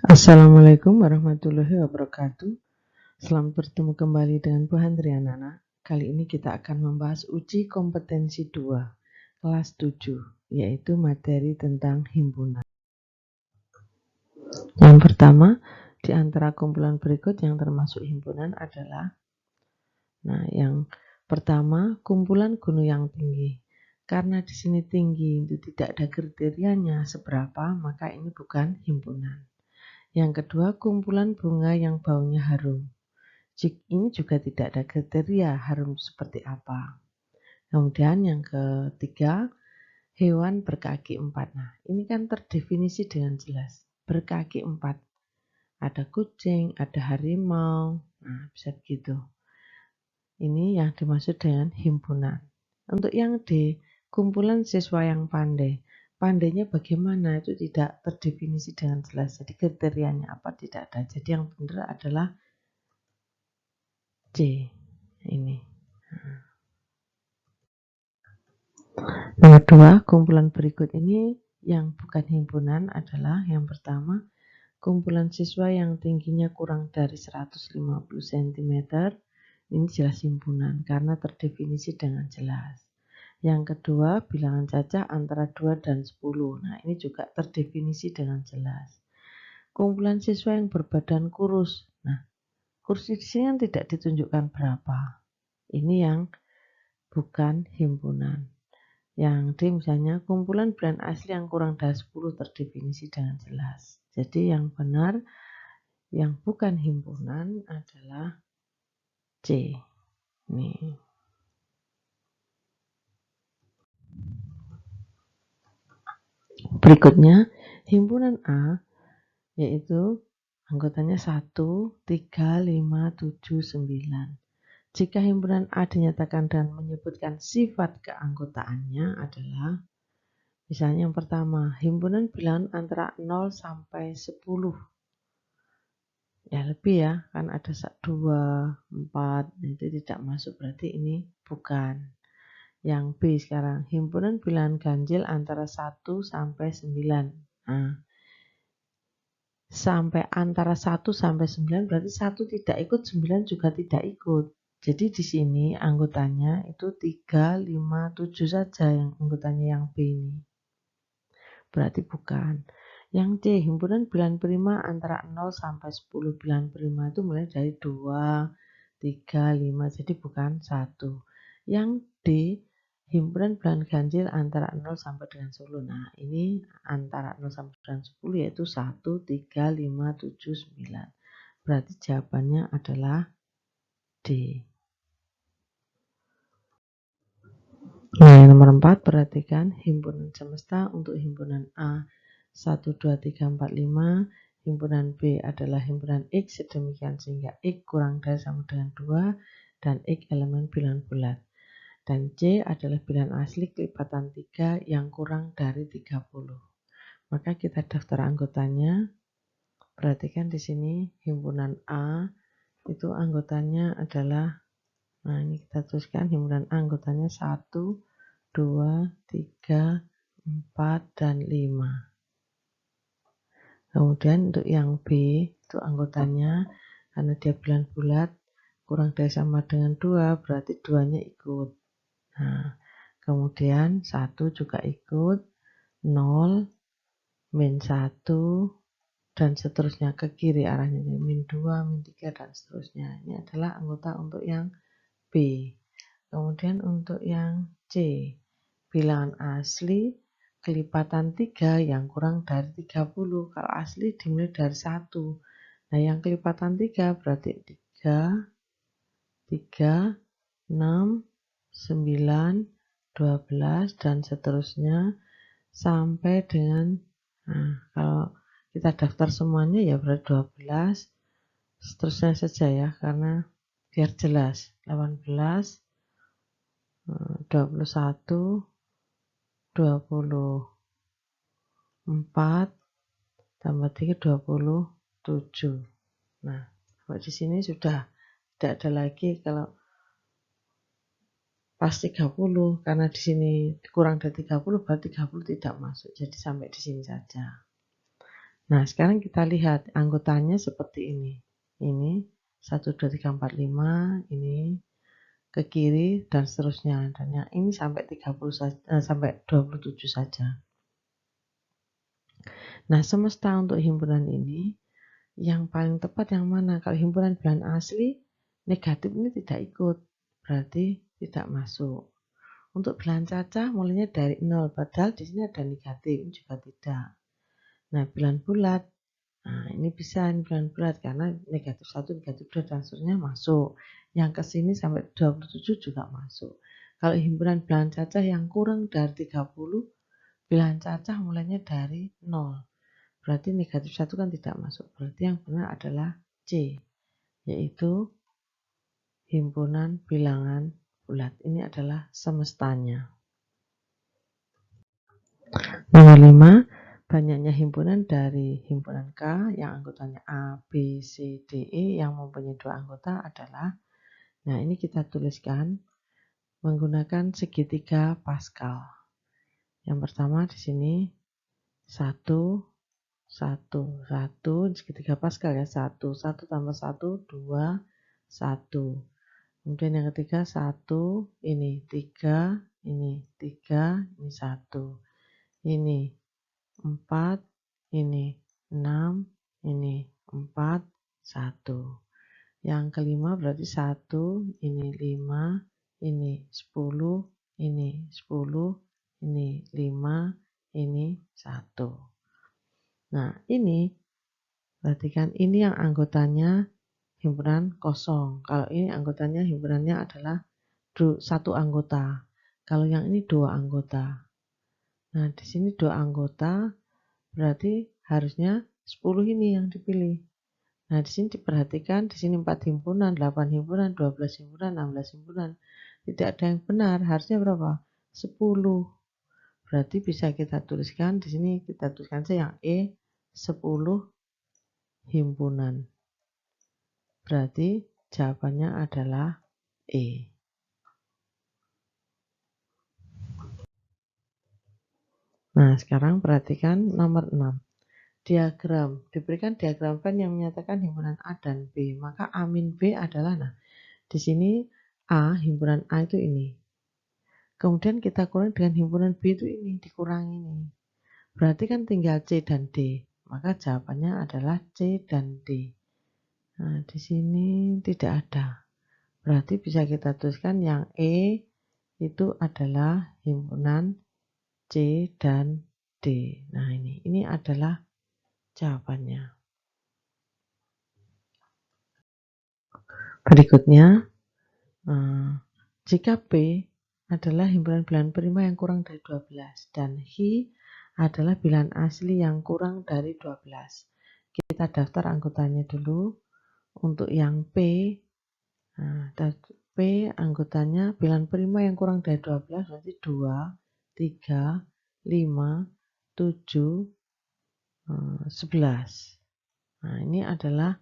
Assalamualaikum warahmatullahi wabarakatuh. Selamat bertemu kembali dengan Bu Handrianana. Kali ini kita akan membahas uji kompetensi 2 kelas 7, yaitu materi tentang himpunan. Yang pertama, di antara kumpulan berikut yang termasuk himpunan adalah yang pertama, kumpulan gunung yang tinggi. Karena di sini tinggi itu tidak ada kriterianya seberapa, maka ini bukan himpunan. Yang kedua, kumpulan bunga yang baunya harum. Ini juga tidak ada kriteria harum seperti apa. Kemudian yang ketiga, hewan berkaki 4. Nah, ini kan terdefinisi dengan jelas. Berkaki 4. Ada kucing, ada harimau. Nah, bisa begitu. Ini yang dimaksud dengan himpunan. Untuk yang D, kumpulan siswa yang pandai. Pandainya bagaimana itu tidak terdefinisi dengan jelas. Jadi kriterianya apa tidak ada. Jadi yang benar adalah C ini. Nomor 2, kumpulan berikut ini yang bukan himpunan adalah yang pertama, kumpulan siswa yang tingginya kurang dari 150 cm. Ini jelas himpunan karena terdefinisi dengan jelas. Yang kedua, bilangan cacah antara 2 dan 10. Nah, ini juga terdefinisi dengan jelas. Kumpulan siswa yang berbadan kurus. Nah, kurus di sini kan tidak ditunjukkan berapa. Ini yang bukan himpunan. Yang D misalnya kumpulan brand asli yang kurang dari 10 terdefinisi dengan jelas. Jadi yang benar yang bukan himpunan adalah C. Nih. Berikutnya himpunan A yaitu anggotanya 1, 3, 5, 7, 9. Jika himpunan A dinyatakan dan menyebutkan sifat keanggotaannya adalah misalnya yang pertama, himpunan bilangan antara 0 sampai 10. Ya lebih ya, kan ada 2, 4, itu tidak masuk, berarti ini bukan. Yang B sekarang, himpunan bilangan ganjil antara 1 sampai 9. Nah, sampai antara 1 sampai 9 berarti 1 tidak ikut, 9 juga tidak ikut. Jadi di sini anggotanya itu 3, 5, 7 saja yang anggotanya yang B ini. Berarti bukan. Yang C, himpunan bilangan prima antara 0 sampai 10. Bilangan prima itu mulai dari 2, 3, 5, jadi bukan 1. Yang D, himpunan bilangan ganjil antara 0 sampai dengan 10. Nah, ini antara 0 sampai dengan 10 yaitu 1, 3, 5, 7, 9. Berarti jawabannya adalah D. Nah, yang nomor 4, perhatikan himpunan semesta untuk himpunan A 1, 2, 3, 4, 5. Himpunan B adalah himpunan X sedemikian sehingga X kurang dari sama dengan 2 dan X elemen bilangan bulat. Dan C adalah bilangan asli kelipatan 3 yang kurang dari 30. Maka kita daftar anggotanya. Perhatikan di sini himpunan A itu anggotanya adalah, nah ini kita tuliskan himpunan A anggotanya 1, 2, 3, 4, dan 5. Kemudian untuk yang B itu anggotanya karena dia bilangan bulat kurang dari sama dengan 2 berarti 2-nya ikut. Nah, kemudian 1 juga ikut, 0, min 1, dan seterusnya ke kiri arahnya, min 2, min 3, dan seterusnya. Ini adalah anggota untuk yang B. Kemudian untuk yang C, bilangan asli kelipatan 3 yang kurang dari 30. Kalau asli dimulai dari 1. Nah, yang kelipatan 3 berarti 3, 3, 6, 9, 12, dan seterusnya sampai dengan, nah kalau kita daftar semuanya ya berarti 12, seterusnya saja ya karena biar jelas. 18, 21, 24, tambah 3, 27. Nah, di sini sudah tidak ada lagi kalau pas 30 karena di sini kurang dari 30 berarti 30 tidak masuk. Jadi sampai di sini saja. Nah, sekarang kita lihat anggotanya seperti ini. Ini 1, 2, 3, 4, 5, ini ke kiri dan seterusnya. Dan yang ini sampai 30 saja, sampai 27 saja. Nah, semesta untuk himpunan ini yang paling tepat yang mana? Kalau himpunan bilangan asli, negatif ini tidak ikut, berarti tidak masuk. Untuk bilangan cacah mulainya dari 0, padahal di sini ada negatif, ini juga tidak. Nah, bilangan bulat, nah ini bisa ini bilangan bulat karena negatif 1, negatif 2 dan seterusnya masuk. Yang ke sini sampai 27 juga masuk. Kalau himpunan bilangan cacah yang kurang dari 30, bilangan cacah mulainya dari 0. Berarti negatif 1 kan tidak masuk. Berarti yang benar adalah C, yaitu himpunan bilangan bulat. Ini adalah semestanya. Nomor 5, banyaknya himpunan dari himpunan K yang anggotanya A, B, C, D, E yang mempunyai 2 anggota adalah, nah ini kita tuliskan menggunakan segitiga Pascal. Yang pertama di sini 1, 1, 1, segitiga Pascal ya, 1, 1 tambah 1, 2, 1. Kemudian yang ketiga 1, ini 3, ini 3, ini 1. Ini 4, ini 6, ini 4, 1. Yang kelima berarti 1, ini 5, ini 10, ini 10, ini 5, ini 1. Nah, ini perhatikan ini yang anggotanya himpunan kosong. Kalau ini anggotanya himpunannya adalah 1 anggota. Kalau yang ini 2 anggota. Nah, di sini 2 anggota berarti harusnya 10 ini yang dipilih. Nah, di sini diperhatikan di sini 4 himpunan, 8 himpunan, 12 himpunan, 16 himpunan. Tidak ada yang benar, harusnya berapa? 10. Berarti bisa kita tuliskan di sini kita tuliskan saja yang E 10 himpunan. Berarti jawabannya adalah E. Nah, sekarang perhatikan nomor 6. Diagram. Diberikan diagram Venn yang menyatakan himpunan A dan B. Maka A min B adalah, nah, di sini A, himpunan A itu ini. Kemudian kita kurang dengan himpunan B itu ini, dikurangi ini. Berarti kan tinggal C dan D. Maka jawabannya adalah C dan D. Nah, di sini tidak ada. Berarti bisa kita tuliskan yang E itu adalah himpunan C dan D. Nah, ini adalah jawabannya. Berikutnya, jika P adalah himpunan bilangan prima yang kurang dari 12 dan Hi adalah bilangan asli yang kurang dari 12. Kita daftar anggotanya dulu. Untuk yang P, nah, P anggotanya bilangan prima yang kurang dari 12 berarti 2, 3, 5, 7, 11. Nah, ini adalah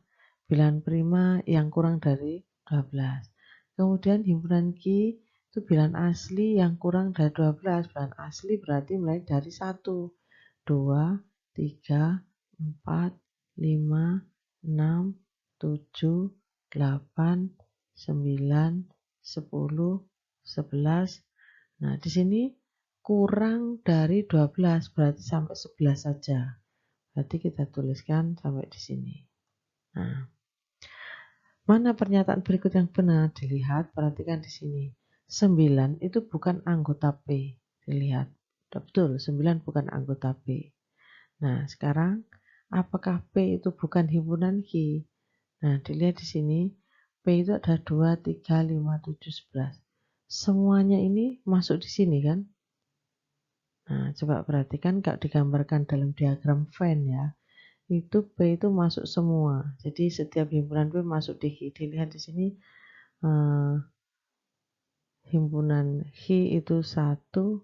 bilangan prima yang kurang dari 12. Kemudian himpunan Q itu bilangan asli yang kurang dari 12. Bilangan asli berarti mulai dari 1, 2, 3, 4, 5, 6, 7, 8, 9, 10, 11. Nah, di sini kurang dari 12 berarti sampai 11 saja. Berarti kita tuliskan sampai di sini. Nah, mana pernyataan berikut yang benar? Dilihat, perhatikan di sini. 9 itu bukan anggota P. Dilihat. Betul, 9 bukan anggota P. Nah, sekarang apakah P itu bukan himpunan Q? Nah, dilihat di sini. P itu ada 2, 3, 5, 7, 11. Semuanya ini masuk di sini kan? Nah, coba perhatikan kalau digambarkan dalam diagram Venn ya. Itu P itu masuk semua. Jadi setiap himpunan P masuk di Q. Dilihat di sini himpunan Q itu 1,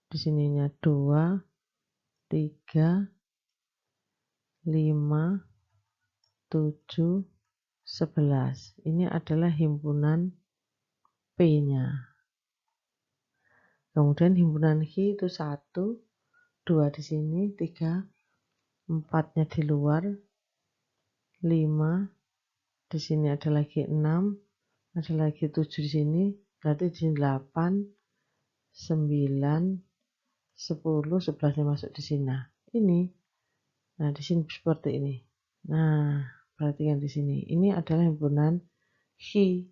di sininya 2, 3, 5, 7, 11. Ini adalah himpunan P-nya. Kemudian himpunan Q itu 1, 2 di sini, 3, 4-nya di luar, 5, di sini ada lagi 6, ada lagi 7 di sini, berarti di sini 8, 9, 10, 11 yang masuk di sini. Nah, ini. Nah, di sini seperti ini. Nah, perhatikan di sini. Ini adalah himpunan Hi.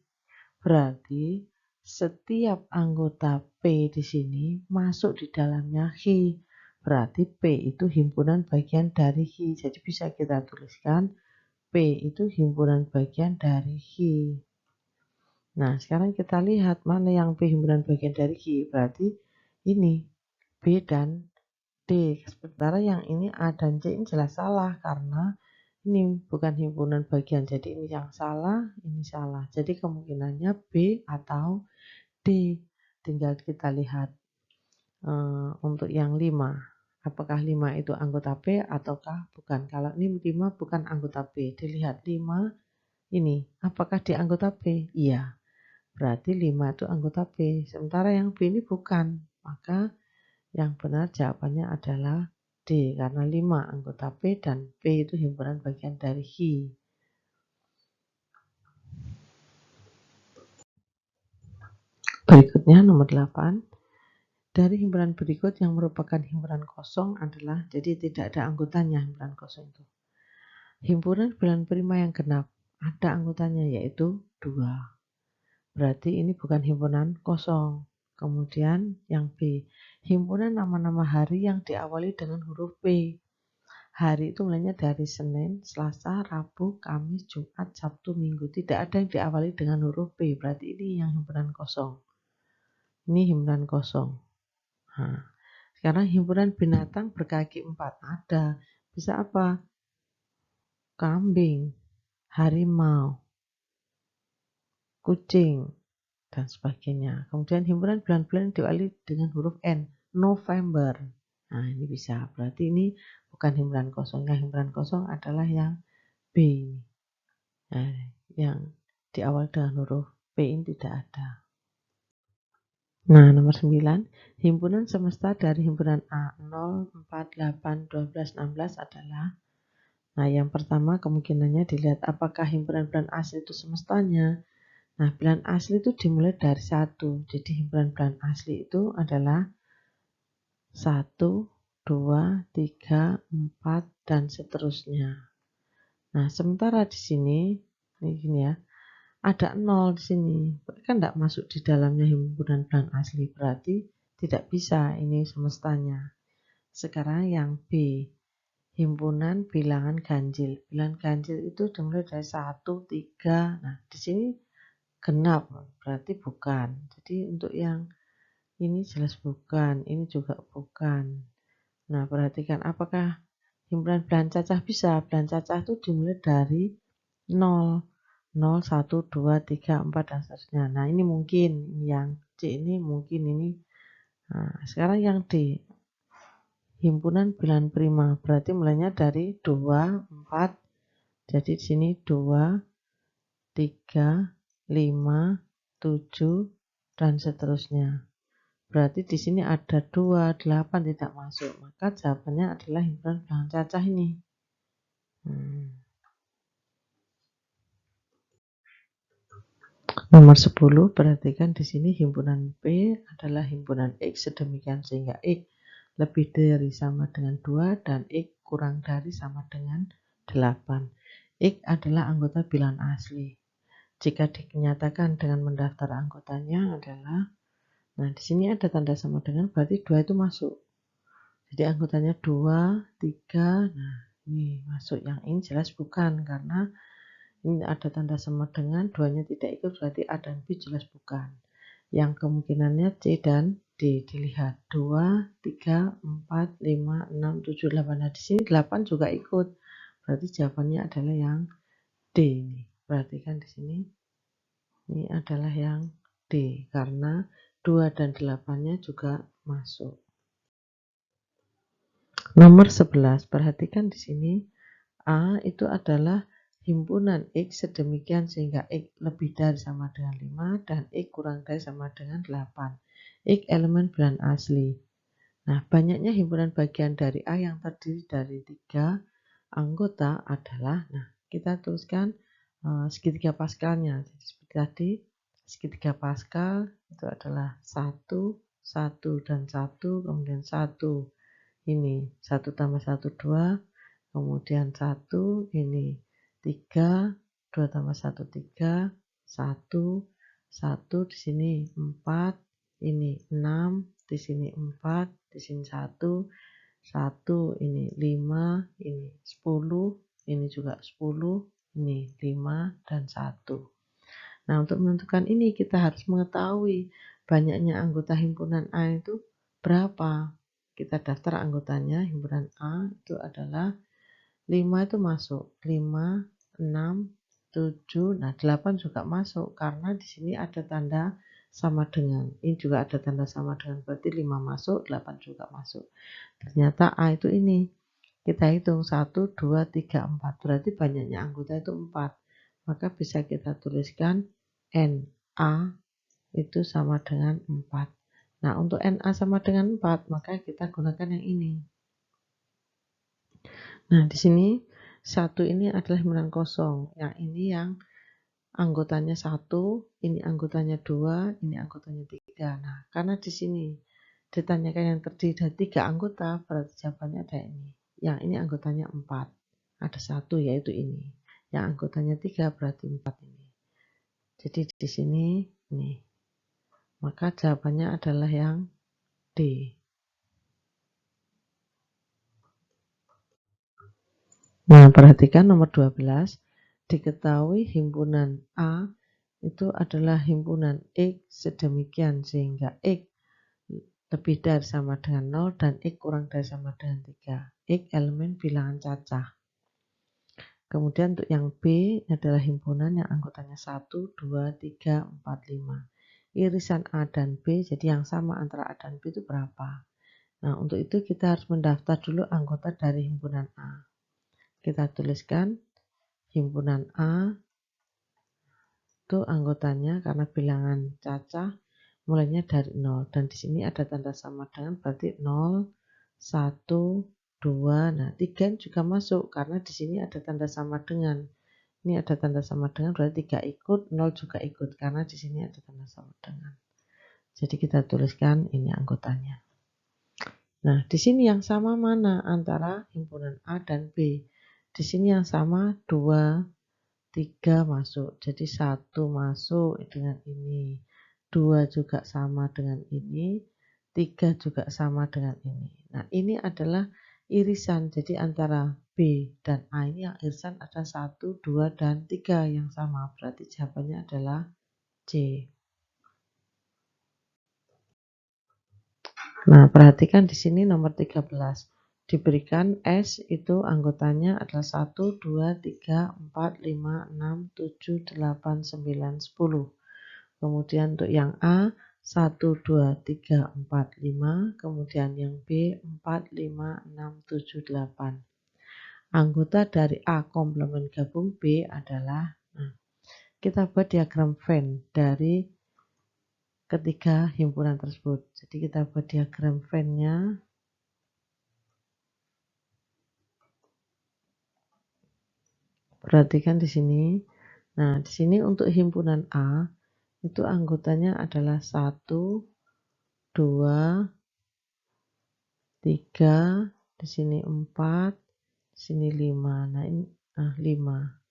Berarti setiap anggota P di sini masuk di dalamnya Hi. Berarti P itu himpunan bagian dari Hi. Jadi bisa kita tuliskan P itu himpunan bagian dari Hi. Nah, sekarang kita lihat mana yang P himpunan bagian dari Hi. Berarti ini B dan D. Sementara yang ini A dan C ini jelas salah karena ini bukan himpunan bagian. Jadi ini yang salah, ini salah. Jadi kemungkinannya B atau D. Tinggal kita lihat untuk yang 5. Apakah 5 itu anggota P ataukah bukan? Kalau ini 5 bukan anggota P. Dilihat 5 ini. Apakah dia anggota P? Iya. Berarti 5 itu anggota P. Sementara yang B ini bukan. Maka yang benar jawabannya adalah D, karena 5 anggota P dan P itu himpunan bagian dari Hi. Berikutnya nomor 8. Dari himpunan berikut yang merupakan himpunan kosong adalah, jadi tidak ada anggotanya himpunan kosong itu. Himpunan bilangan prima yang genap, ada anggotanya yaitu 2. Berarti ini bukan himpunan kosong. Kemudian yang B, himpunan nama-nama hari yang diawali dengan huruf P. Hari itu mulainya dari Senin, Selasa, Rabu, Kamis, Jumat, Sabtu, Minggu. Tidak ada yang diawali dengan huruf P. Berarti ini yang himpunan kosong. Ini himpunan kosong. Nah, sekarang himpunan binatang berkaki 4. Ada. Bisa apa? Kambing, harimau, kucing, dan sebagainya. Kemudian himpunan bulan-bulan diawali dengan huruf N. November. Nah, ini bisa. Berarti ini bukan himpunan kosong. Yang himpunan kosong adalah yang B. Nah, yang diawali dengan huruf P ini tidak ada. Nah, nomor 9. Himpunan semesta dari himpunan A 0, 4, 8, 12, 16 adalah. Nah, yang pertama kemungkinannya dilihat apakah himpunan bilangan asli itu semestanya. Nah, bilangan asli itu dimulai dari 1. Jadi himpunan bilangan asli itu adalah 1, 2, 3, 4, dan seterusnya. Nah, sementara di sini, ini ya, ada 0 di sini. Kan tidak masuk di dalamnya himpunan bilangan asli. Berarti tidak bisa ini semestanya. Sekarang yang B. Himpunan bilangan ganjil. Bilangan ganjil itu dimulai dari 1, 3. Nah, di sini genap, berarti bukan. Jadi untuk yang ini jelas bukan, ini juga bukan. Nah, perhatikan apakah himpunan bilangan cacah bisa. Bilangan cacah itu dimulai dari 0. 0, 1, 2, 3, 4, dan seterusnya. Nah, ini mungkin. Yang C ini mungkin ini. Nah, sekarang yang D. Himpunan bilangan prima, berarti mulainya dari 2, 4, jadi di sini 2, 3, 5, 7, dan seterusnya. Berarti di sini ada 2, 8 tidak masuk, maka jawabannya adalah himpunan bilangan cacah ini. Nomor 10, perhatikan di sini himpunan P adalah himpunan X sedemikian sehingga X lebih dari sama dengan 2 dan X kurang dari sama dengan 8. X adalah anggota bilangan asli. Jika dinyatakan dengan mendaftar anggotanya adalah, nah di sini ada tanda sama dengan, berarti 2 itu masuk. Jadi anggotanya 2, 3, nah ini masuk. Yang ini jelas bukan, karena ini ada tanda sama dengan, 2-nya tidak ikut, berarti A dan B jelas bukan. Yang kemungkinannya C dan D. Dilihat 2, 3, 4, 5, 6, 7, 8. Nah di sini 8 juga ikut. Berarti jawabannya adalah yang D. Perhatikan di sini. Ini adalah yang D karena 2 dan 8-nya juga masuk. Nomor 11. Perhatikan di sini. A itu adalah himpunan X sedemikian sehingga X lebih dari sama dengan 5 dan X kurang dari sama dengan 8. X elemen bilangan asli. Nah, banyaknya himpunan bagian dari A yang terdiri dari 3 anggota adalah, nah kita tuliskan segitiga paskalnya. Jadi seperti tadi, segitiga paskal itu adalah 1, 1 dan 1, kemudian 1 ini 1 tambah 1 2, kemudian 1 ini 3, 2 tambah 1 3, 1, 1 di sini 4, ini 6, di sini 4, di sini 1, 1 ini 5, ini 10, ini juga 10, ini 5 dan 1. Nah, untuk menentukan ini kita harus mengetahui banyaknya anggota himpunan A itu berapa. Kita daftar anggotanya, himpunan A itu adalah 5 itu masuk, 5, 6, 7, nah 8 juga masuk karena di sini ada tanda sama dengan. Ini juga ada tanda sama dengan, berarti 5 masuk, 8 juga masuk. Ternyata A itu ini. Kita hitung 1, 2, 3, 4. Berarti banyaknya anggota itu 4. Maka bisa kita tuliskan NA itu sama dengan 4. Nah, untuk NA sama dengan 4, maka kita gunakan yang ini. Nah, di sini 1 ini adalah himpunan kosong. Yang ini yang anggotanya 1, ini anggotanya 2, ini anggotanya 3. Nah, karena di sini ditanyakan yang terdiri dari 3 anggota, berarti jawabannya ada ini. Yang ini anggotanya 4. Ada 1 yaitu ini. Yang anggotanya 3 berarti 4 ini. Jadi di sini nih. Maka jawabannya adalah yang D. Nah, perhatikan nomor 12. Diketahui himpunan A itu adalah himpunan X sedemikian sehingga X lebih dari sama dengan 0 dan X kurang dari sama dengan 3. X elemen bilangan cacah. Kemudian untuk yang B adalah himpunan yang anggotanya 1, 2, 3, 4, 5. Irisan A dan B, jadi yang sama antara A dan B itu berapa? Nah, untuk itu kita harus mendaftar dulu anggota dari himpunan A. Kita tuliskan himpunan A itu anggotanya karena bilangan cacah mulainya dari 0. Dan di sini ada tanda sama dengan, berarti 0, 1, 2. Nah, 3 juga masuk karena di sini ada tanda sama dengan. Ini ada tanda sama dengan, berarti 3 ikut, 0 juga ikut karena di sini ada tanda sama dengan. Jadi kita tuliskan ini anggotanya. Nah, di sini yang sama mana antara himpunan A dan B? Di sini yang sama 2, 3 masuk. Jadi 1 masuk dengan ini. 2 juga sama dengan ini. 3 juga sama dengan ini. Nah, ini adalah irisan. Jadi antara B dan A ini yang irisan ada 1, 2, dan 3 yang sama. Berarti jawabannya adalah C. Nah, perhatikan di sini nomor 13. Diberikan S itu anggotanya adalah 1, 2, 3, 4, 5, 6, 7, 8, 9, 10. Kemudian untuk yang A 1, 2, 3, 4, 5. Kemudian yang B 4, 5, 6, 7, 8. Anggota dari A komplement gabung B adalah, nah, kita buat diagram Venn dari ketiga himpunan tersebut. Jadi kita buat diagram Venn-nya. Perhatikan di sini. Nah, di sini untuk himpunan A itu anggotanya adalah 1, 2, 3, di sini 4, di sini 5. Nah, ini 5.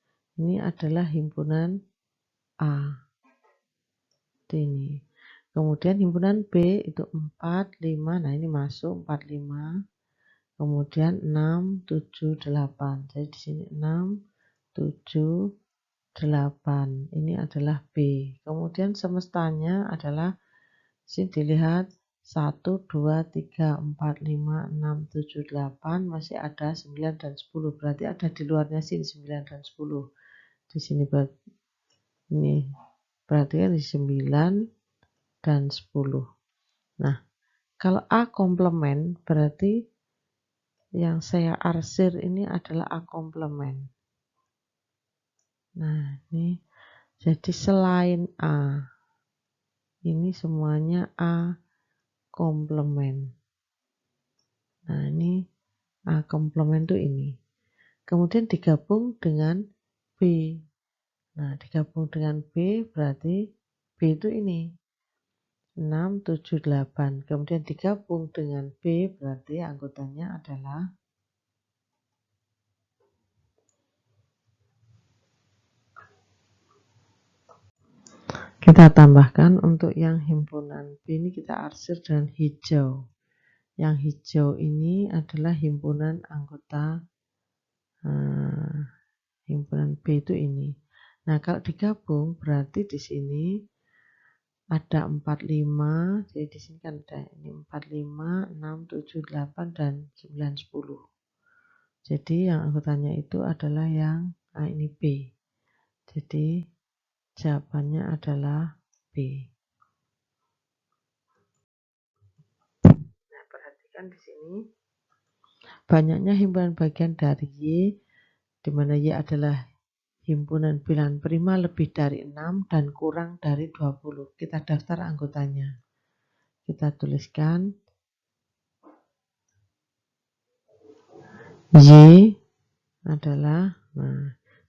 Ini adalah himpunan A. Ini. Kemudian himpunan B itu 4, 5. Nah, ini masuk 4, 5. Kemudian 6, 7, 8. Jadi di sini 6, 7, 8. Ini adalah B. Kemudian semestanya adalah sini dilihat 1, 2, 3, 4, 5, 6, 7, 8. Masih ada 9 dan 10. Berarti ada di luarnya sini 9 dan 10. Di sini ini berarti kan di 9 dan 10. Nah, kalau A komplement berarti yang saya arsir ini adalah A komplement. Nah, ini jadi selain A, ini semuanya A komplement. Nah, ini A komplement itu ini. Kemudian digabung dengan B. Nah, digabung dengan B berarti B itu ini. 6, 7, 8. Kemudian digabung dengan B berarti anggotanya adalah kita tambahkan untuk yang himpunan B ini kita arsir dengan hijau. Yang hijau ini adalah himpunan anggota himpunan B itu ini. Nah, kalau digabung berarti di sini ada 45, jadi di sini kan ada ini 45, 6, 7, 8 dan 9, 10. Jadi yang anggotanya itu adalah yang ini B. Jadi jawabannya adalah B. Nah, perhatikan di sini banyaknya himpunan bagian dari Y, di mana Y adalah himpunan bilangan prima lebih dari 6 dan kurang dari 20. Kita daftar anggotanya. Kita tuliskan Y adalah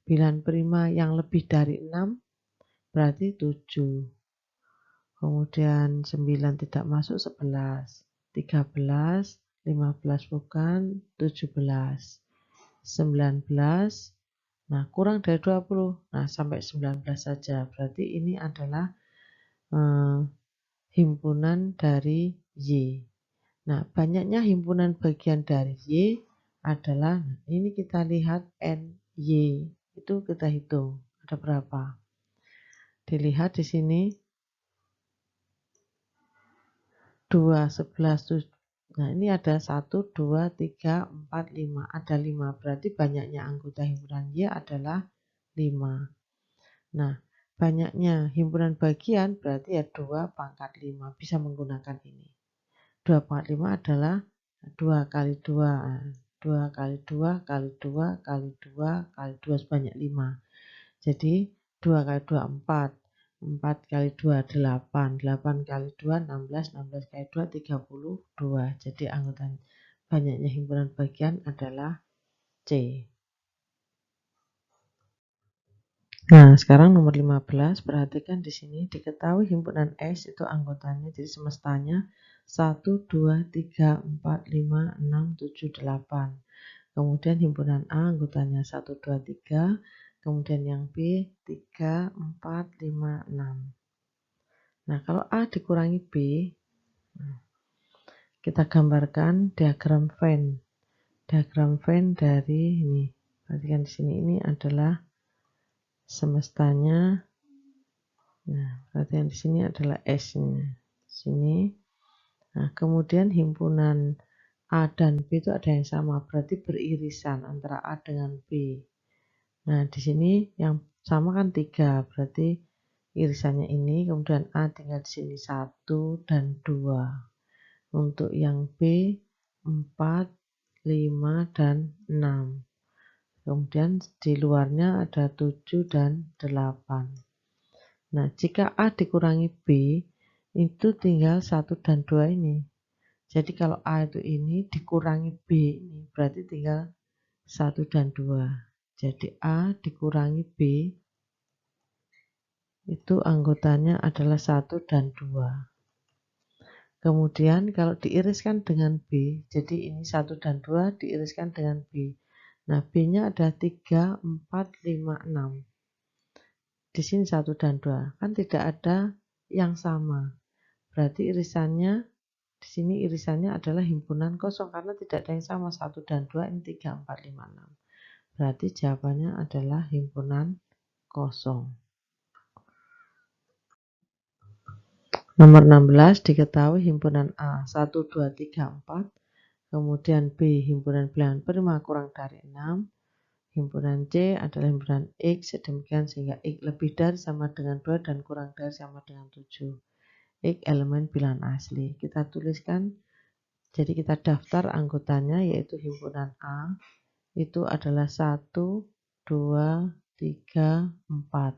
bilangan prima yang lebih dari 6 berarti 7. Kemudian 9 tidak masuk 11. 13, 15 bukan, 17. 19, nah kurang dari 20, nah sampai 19 saja, berarti ini adalah himpunan dari Y. Nah, banyaknya himpunan bagian dari Y adalah, ini kita lihat NY, itu kita hitung, ada berapa. Dilihat di sini, 2, 11, 7, nah ini ada 1, 2, 3, 4, 5, ada 5, berarti banyaknya anggota himpunan Y adalah 5. Nah, banyaknya himpunan bagian berarti ya 2 pangkat 5, bisa menggunakan ini. 2 pangkat 5 adalah 2 kali 2, 2 kali 2 kali 2 kali 2 kali 2 sebanyak 5. Jadi 2 kali 2 4, 4 kali 2 8, 8 kali 2 16, 16 kali 2 32. Jadi anggota banyaknya himpunan bagian adalah C. Nah, sekarang nomor 15, perhatikan di sini diketahui himpunan S itu anggotanya, jadi semestanya 1, 2, 3, 4, 5, 6, 7, 8. Kemudian himpunan A anggotanya 1, 2, 3, kemudian yang B 3, 4, 5, 6. Nah, kalau A dikurangi B, kita gambarkan diagram Venn. Diagram Venn dari ini, perhatikan di sini, ini adalah semestanya. Nah, perhatikan di sini adalah S-nya. Sini. Nah, kemudian himpunan A dan B itu ada yang sama, berarti beririsan antara A dengan B. Nah, di sini yang sama kan 3, berarti irisannya ini, kemudian A tinggal di sini 1 dan 2. Untuk yang B 4, 5 dan 6. Kemudian di luarnya ada 7 dan 8. Nah, jika A dikurangi B, itu tinggal 1 dan 2 ini. Jadi kalau A itu ini dikurangi B ini, berarti tinggal 1 dan 2. Jadi A dikurangi B, itu anggotanya adalah 1 dan 2. Kemudian kalau diiriskan dengan B, jadi ini 1 dan 2 diiriskan dengan B. Nah, B-nya ada 3, 4, 5, 6. Di sini 1 dan 2, kan tidak ada yang sama. Berarti irisannya, di sini irisannya adalah himpunan kosong karena tidak ada yang sama, 1 dan 2, ini 3, 4, 5, 6. Berarti jawabannya adalah himpunan kosong. Nomor 16 diketahui himpunan A 1, 2, 3, 4. Kemudian B himpunan bilangan prima kurang dari 6. Himpunan C adalah himpunan X, sedemikian sehingga X lebih dari sama dengan 2 dan kurang dari sama dengan 7. X elemen bilangan asli. Kita tuliskan, jadi kita daftar anggotanya, yaitu himpunan A itu adalah 1, 2, 3, 4.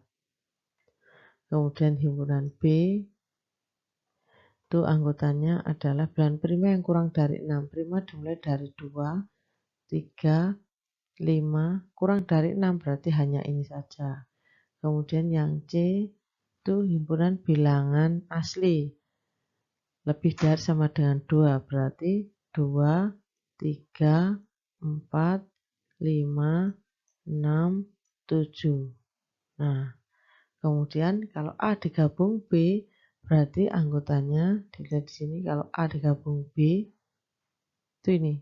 Kemudian himpunan B Itu anggotanya adalah bilangan prima yang kurang dari 6. Prima dimulai dari 2, 3, 5, kurang dari 6 berarti hanya ini saja. Kemudian yang C itu himpunan bilangan asli. Lebih dari sama dengan 2 berarti 2, 3, 4, 5, 6, 7. Nah, kemudian kalau A digabung B berarti anggotanya dilihat di sini, kalau A digabung B itu ini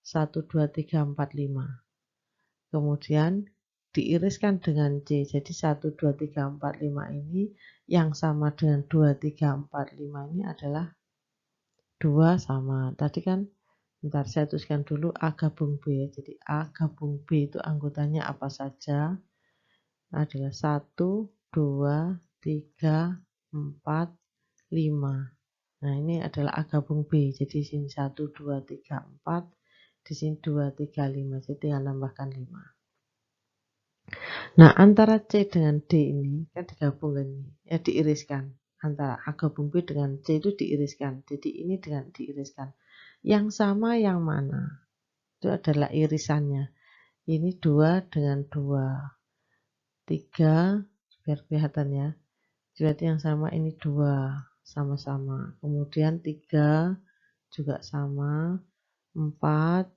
1, 2, 3, 4, 5. Kemudian diiriskan dengan C. Jadi 1, 2, 3, 4, 5 ini yang sama dengan 2, 3, 4, 5 ini adalah 2 sama. Tadi kan, bentar saya tuliskan dulu A gabung B. Jadi A gabung B itu anggotanya apa saja? Adalah 1, 2, 3, 4, 5. Nah, ini adalah A gabung B. Jadi di sini 1, 2, 3, 4. Di sini 2, 3, 5. Jadi tinggal tambahkan 5. Nah, antara C dengan D ini kan digabungkan, ya diiriskan. Antara A gabung B dengan C itu diiriskan. Jadi ini dengan diiriskan. Yang sama yang mana? Itu adalah irisannya. Ini 2 dengan 2. 3, biar kelihatan ya. Berarti yang sama ini 2, sama-sama. Kemudian 3 juga sama. 4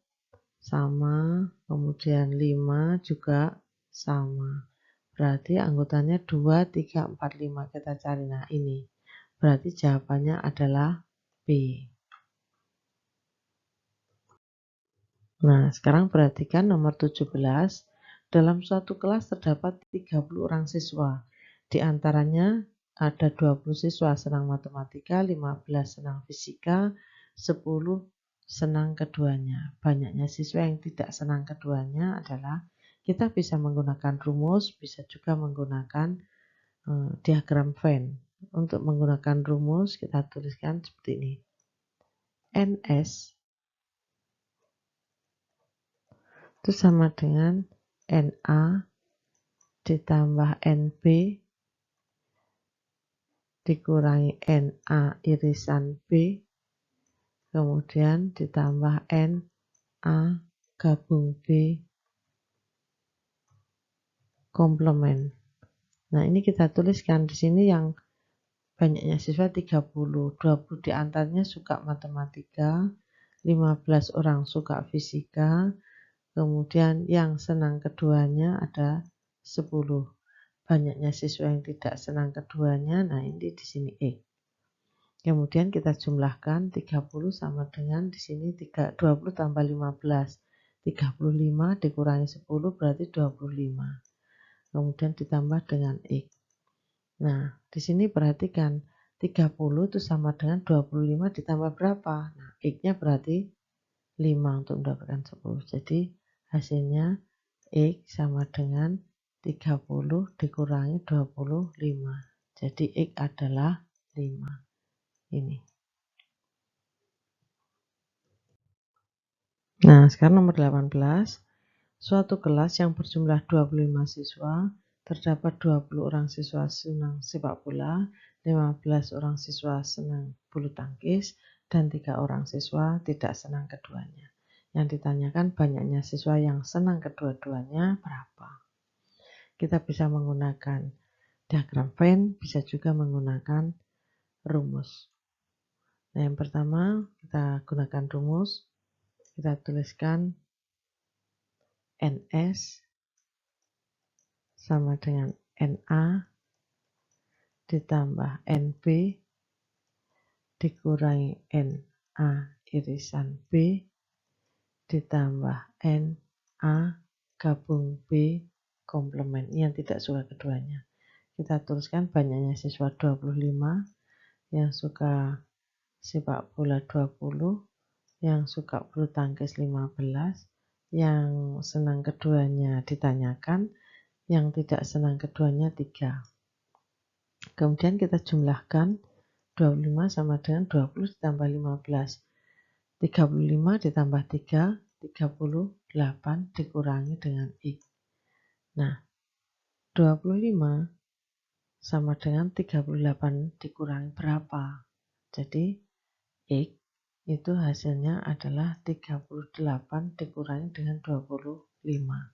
sama. Kemudian 5 juga sama. Berarti anggotanya 2, 3, 4, 5. Kita cari. Nah, ini. Berarti jawabannya adalah B. Nah, sekarang perhatikan nomor 17. Dalam suatu kelas terdapat 30 orang siswa. Di antaranya ada 20 siswa senang matematika, 15 senang fisika, 10 senang keduanya. Banyaknya siswa yang tidak senang keduanya adalah, kita bisa menggunakan rumus, bisa juga menggunakan diagram Venn. Untuk menggunakan rumus kita tuliskan seperti ini. NS itu sama dengan NA ditambah NB dikurangi NA irisan B, kemudian ditambah NA gabung B komplement. Nah, ini kita tuliskan di sini yang banyaknya siswa 30, 20 diantaranya suka matematika, 15 orang suka fisika, kemudian yang senang keduanya ada 10. Banyaknya siswa yang tidak senang keduanya, nah ini di sini X. Kemudian kita jumlahkan 30 sama dengan di sini 20 tambah 15. 35 dikurangi 10 berarti 25. Kemudian ditambah dengan X. Nah, di sini perhatikan 30 itu sama dengan 25 ditambah berapa? Nah, X-nya berarti 5 untuk mendapatkan 10. Jadi hasilnya X sama dengan 30 dikurangi 25. Jadi X adalah 5. Ini. Nah, sekarang nomor 18. Suatu kelas yang berjumlah 25 siswa, terdapat 20 orang siswa senang sepak bola, 15 orang siswa senang bulu tangkis, dan 3 orang siswa tidak senang keduanya. Yang ditanyakan banyaknya siswa yang senang kedua-duanya berapa. Kita bisa menggunakan diagram Venn, bisa juga menggunakan rumus. Nah, yang pertama kita gunakan rumus. Kita tuliskan NS sama dengan NA ditambah NB dikurangi NA irisan B ditambah NA gabung B komplement yang tidak suka keduanya. Kita tuliskan banyaknya siswa 25, yang suka sepak bola 20, yang suka bulu tangkis 15, yang senang keduanya ditanyakan, yang tidak senang keduanya 3. Kemudian kita jumlahkan 25 sama dengan 20 ditambah 15. 35 ditambah 3, 38 dikurangi dengan X. Nah, 25 sama dengan 38 dikurangi berapa? Jadi X itu hasilnya adalah 38 dikurangi dengan 25.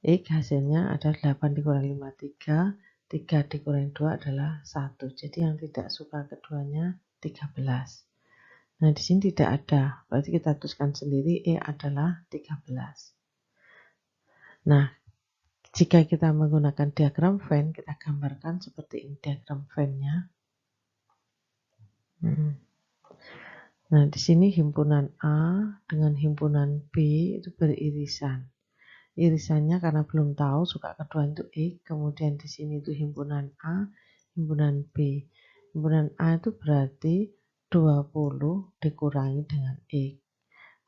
X hasilnya adalah 8 dikurangi 5, 3. 3 dikurangi 2 adalah 1. Jadi yang tidak suka keduanya 13. Nah, di sini tidak ada. Berarti kita tuliskan sendiri E adalah 13. Nah, jika kita menggunakan diagram Venn, kita gambarkan seperti ini diagram Venn-nya. Nah, di sini himpunan A dengan himpunan B itu beririsan. Irisannya karena belum tahu suka kedua itu X, kemudian di sini itu himpunan A, himpunan B. Himpunan A itu berarti 20 dikurangi dengan X.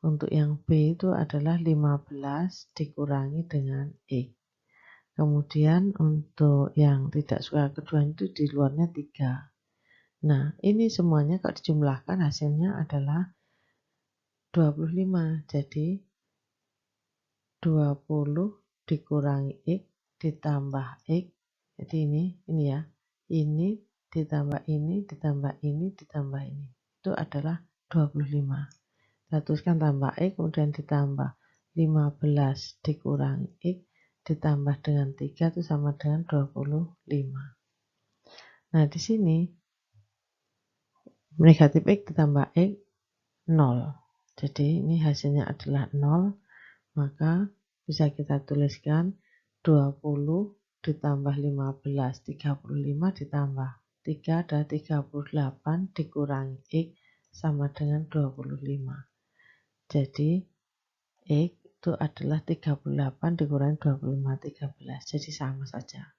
Untuk yang B itu adalah 15 dikurangi dengan X. Kemudian untuk yang tidak suka kedua itu di luarnya 3. Nah, ini semuanya kalau dijumlahkan hasilnya adalah 25. Jadi 20 dikurangi X ditambah X. Jadi ini ya. Ini ditambah ini ditambah ini ditambah ini. Itu adalah 25. Kita tuliskan tambah X kemudian ditambah 15 dikurangi X ditambah dengan 3 itu sama dengan 25. Nah, di sini negatif X ditambah X 0. Jadi ini hasilnya adalah 0, maka bisa kita tuliskan 20 ditambah 15, 35 ditambah 3 adalah 38 dikurangi X sama dengan 25. Jadi X itu adalah 38 dikurangi 25, 13. Jadi sama saja.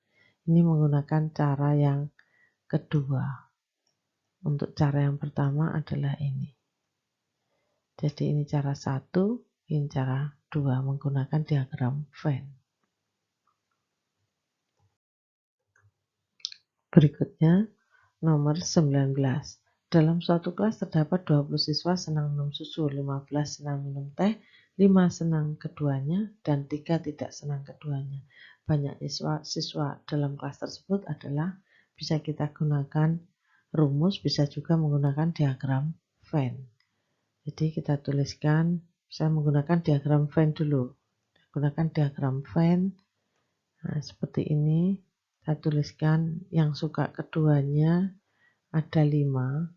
Ini menggunakan cara yang kedua. Untuk cara yang pertama adalah ini. Jadi ini cara 1, ini cara 2 menggunakan diagram Venn. Berikutnya nomor 19. Dalam suatu kelas terdapat 20 siswa senang minum susu, 15 senang minum teh, 5 senang keduanya, dan 3 tidak senang keduanya. Banyak siswa dalam kelas tersebut adalah bisa kita gunakan rumus, bisa juga menggunakan diagram Venn. Jadi kita tuliskan, saya menggunakan diagram Venn dulu. Gunakan diagram Venn. Nah, seperti ini. Saya tuliskan yang suka keduanya ada 5.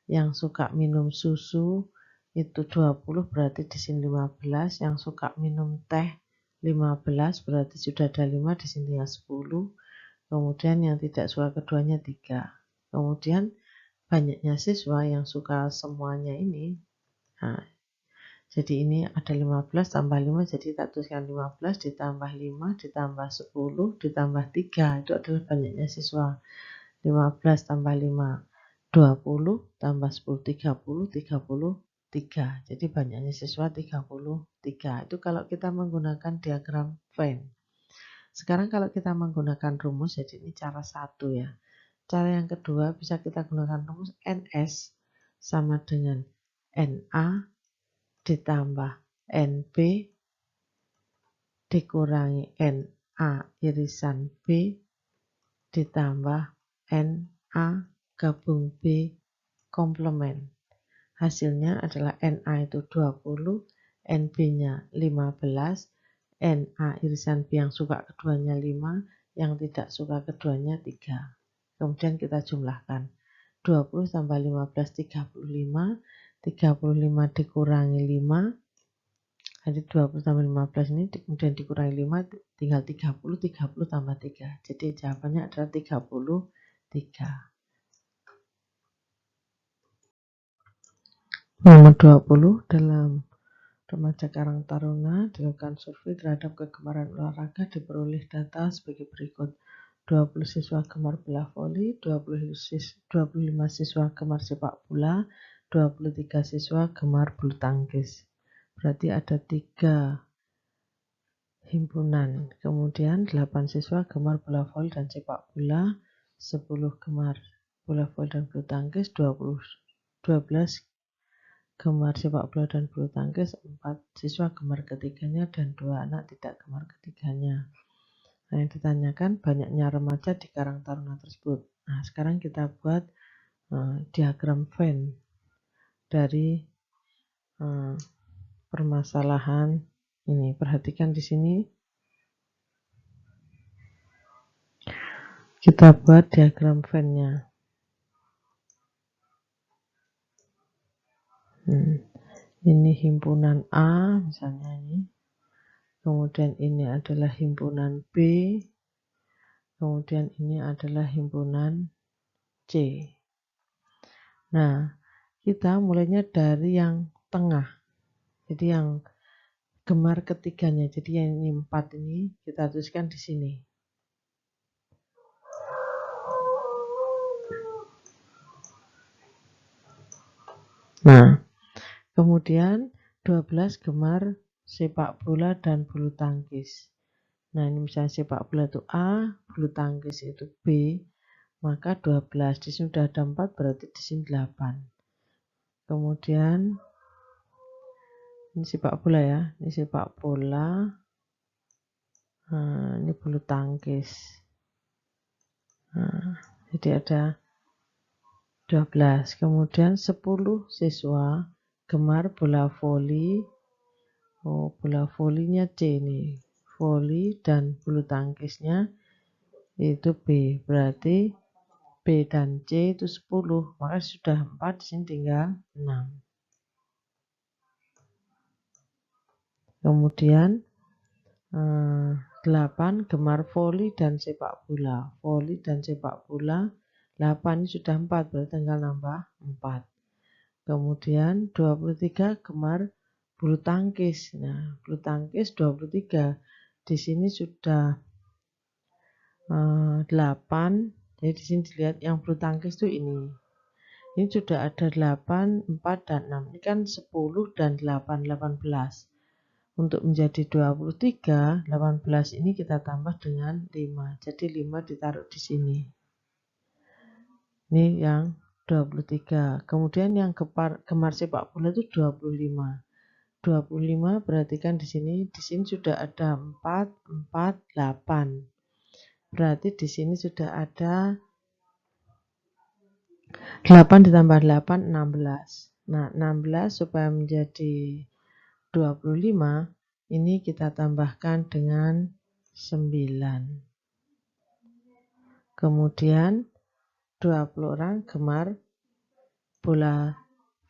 Yang suka minum susu itu 20, berarti di sini 15. Yang suka minum teh 15, berarti sudah ada 5, di sini tinggal 10. Kemudian yang tidak suka keduanya 3. Kemudian banyaknya siswa yang suka semuanya ini. Nah, jadi ini ada 15 tambah 5, jadi kita tuliskan 15 ditambah 5 ditambah 10 ditambah 3. Itu adalah banyaknya siswa. 15 tambah 5, 20 tambah 10, 30, 33. Jadi banyaknya siswa 33. Itu kalau kita menggunakan diagram Venn. Sekarang kalau kita menggunakan rumus, jadi ini cara 1 ya. Cara yang kedua bisa kita gunakan rumus NS sama dengan NA ditambah NB dikurangi NA irisan B ditambah NA gabung B komplement. Hasilnya adalah NA itu 20, NB-nya 15, NA irisan B yang suka keduanya 5, yang tidak suka keduanya 3. Kemudian kita jumlahkan. 20 tambah 15, 35. 35 dikurangi 5. Jadi 20 tambah 15 ini kemudian dikurangi 5, tinggal 30. 30 tambah 3. Jadi jawabannya adalah 33. Nomor 20, dalam remaja Karang Taruna dilakukan survei terhadap kegemaran olahraga, diperoleh data sebagai berikut. 20 siswa gemar bola voli, 25 siswa gemar sepak bola, 23 siswa gemar bulu tangkis. Berarti ada 3 himpunan. Kemudian 8 siswa gemar bola voli dan sepak bola, 10 gemar bola voli dan bulu tangkis, 12 gemar sepak bola dan bulu tangkis, 4 siswa gemar ketiganya dan 2 anak tidak gemar ketiganya. Nah, yang ditanyakan banyaknya remaja di Karang Taruna tersebut. Nah, sekarang kita buat diagram Venn dari permasalahan ini. Perhatikan di sini. Kita buat diagram Venn-nya. Ini himpunan A misalnya ini. Kemudian ini adalah himpunan B. Kemudian ini adalah himpunan C. Nah, kita mulainya dari yang tengah. Jadi yang gemar ketiganya. Jadi yang ini 4 ini kita tuliskan di sini. Nah, kemudian 12 gemar sepak bola dan bulu tangkis. Nah, ini misalnya sepak bola itu A, bulu tangkis itu B, maka 12. Di sini sudah ada 4, berarti di sini 8. Kemudian ini sepak bola ya, ini sepak bola. Nah, ini bulu tangkis. Nah, jadi ada 12. Kemudian 10 siswa gemar bola voli. Bola volinya C nih. Voli dan bulu tangkisnya itu B. Berarti B dan C itu 10. Maka sudah 4, di sini tinggal 6. Kemudian 8 gemar voli dan sepak bola. Voli dan sepak bola 8 ini sudah 4, berarti tinggal nambah 4. Kemudian 23 gemar bulu tangkis. Nah, bulu tangkis 23. Di sini sudah 8. Jadi di sini dilihat yang bulu tangkis itu ini. Ini sudah ada 8, 4 dan 6. Ini kan 10 dan 8, 18. Untuk menjadi 23, 18 ini kita tambah dengan 5. Jadi 5 ditaruh di sini. Ini yang 23. Kemudian yang gemar sepak bola itu 25. 25 perhatikan di sini sudah ada 4, 4, 8. Berarti di sini sudah ada 8 ditambah 8, 16. Nah, 16 supaya menjadi 25, ini kita tambahkan dengan 9. Kemudian 20 orang gemar bola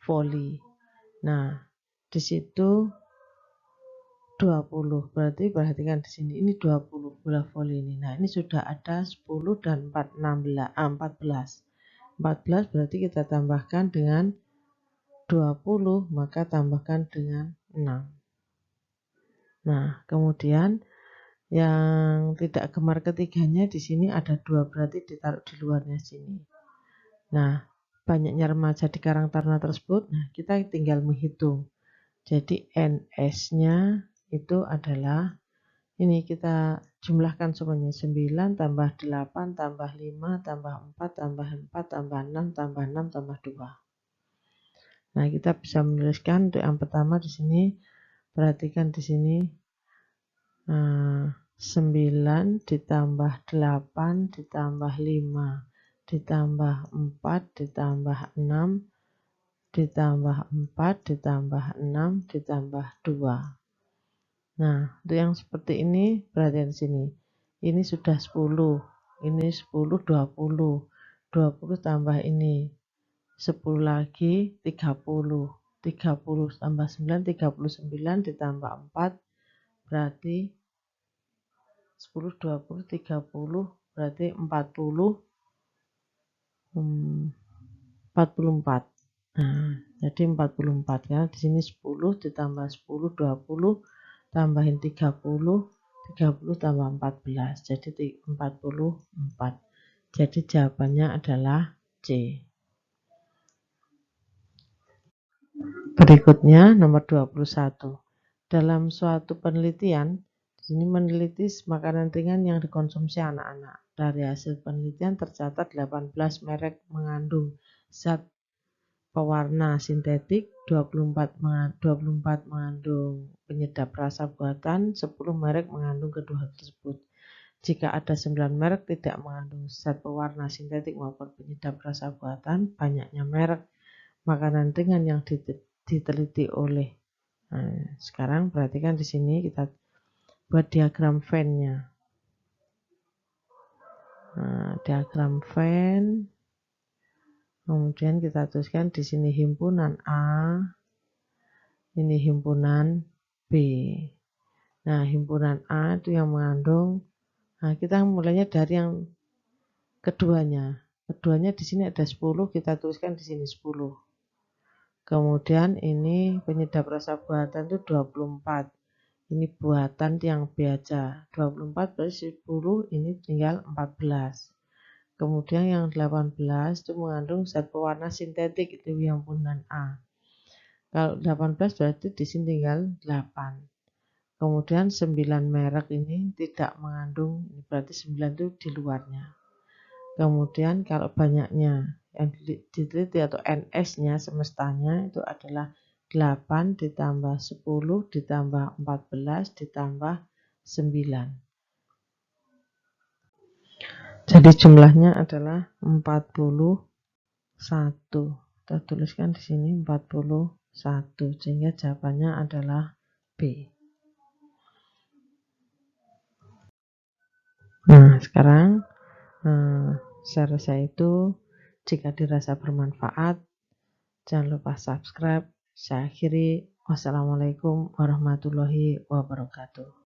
voli. Nah, di situ 20. Berarti perhatikan di sini ini 20 bola voli ini. Nah, ini sudah ada 10 dan 4, 14. 14 berarti kita tambahkan dengan 20, maka tambahkan dengan 6. Nah, kemudian yang tidak gemar ketiganya di sini ada 2, berarti ditaruh di luarnya sini. Nah, banyaknya remaja di Karang Taruna tersebut, nah kita tinggal menghitung. Jadi NS-nya itu adalah, ini kita jumlahkan semuanya, 9 tambah 8 tambah 5 tambah 4 tambah 4 tambah 6 tambah 6 tambah 2. Nah, kita bisa menuliskan untuk yang pertama di sini, perhatikan di sini 9 ditambah 8 ditambah 5 ditambah 4 ditambah 6 ditambah 4 ditambah 6 ditambah 2. Nah, untuk yang seperti ini perhatikan di sini. Ini sudah 10. Ini 10 20. 20 tambah ini 10 lagi 30. 30 tambah 9 39 ditambah 4 berarti 10 20 30 berarti 40 44. Nah, jadi 44 ya. Di sini 10 ditambah 10 20 tambahin 30 tambah 14 jadi 44. Jadi jawabannya adalah C. Berikutnya nomor 21. Dalam suatu penelitian, di sini meneliti makanan ringan yang dikonsumsi anak-anak. Dari hasil penelitian tercatat 18 merek mengandung zat pewarna sintetik, 24 mengandung penyedap rasa buatan, 10 merek mengandung kedua hal tersebut. Jika ada 9 merek tidak mengandung zat pewarna sintetik maupun penyedap rasa buatan, banyaknya merek makanan ringan yang diteliti oleh. Nah, sekarang perhatikan di sini kita buat diagram Venn-nya. Nah, diagram Venn. Kemudian kita tuliskan di sini himpunan A, ini himpunan B. Nah, himpunan A itu yang mengandung, nah kita mulainya dari yang keduanya. Keduanya di sini ada 10, kita tuliskan di sini 10. Kemudian ini penyedap rasa buatan itu 24. Ini buatan yang biasa. 24 berarti 10, ini tinggal 14. Kemudian yang 18 itu mengandung zat pewarna sintetik, itu yang himpunan A. Kalau 18 berarti di sini tinggal 8. Kemudian 9 merek ini tidak mengandung, berarti 9 itu di luarnya. Kemudian kalau banyaknya yang diteliti atau NS-nya semestanya itu adalah 8 ditambah 10 ditambah 14 ditambah 9. Jadi jumlahnya adalah 41. Kita tuliskan di sini 41, sehingga jawabannya adalah B. Nah, sekarang share saya itu jika dirasa bermanfaat, jangan lupa subscribe. Saya akhiri. Wassalamualaikum warahmatullahi wabarakatuh.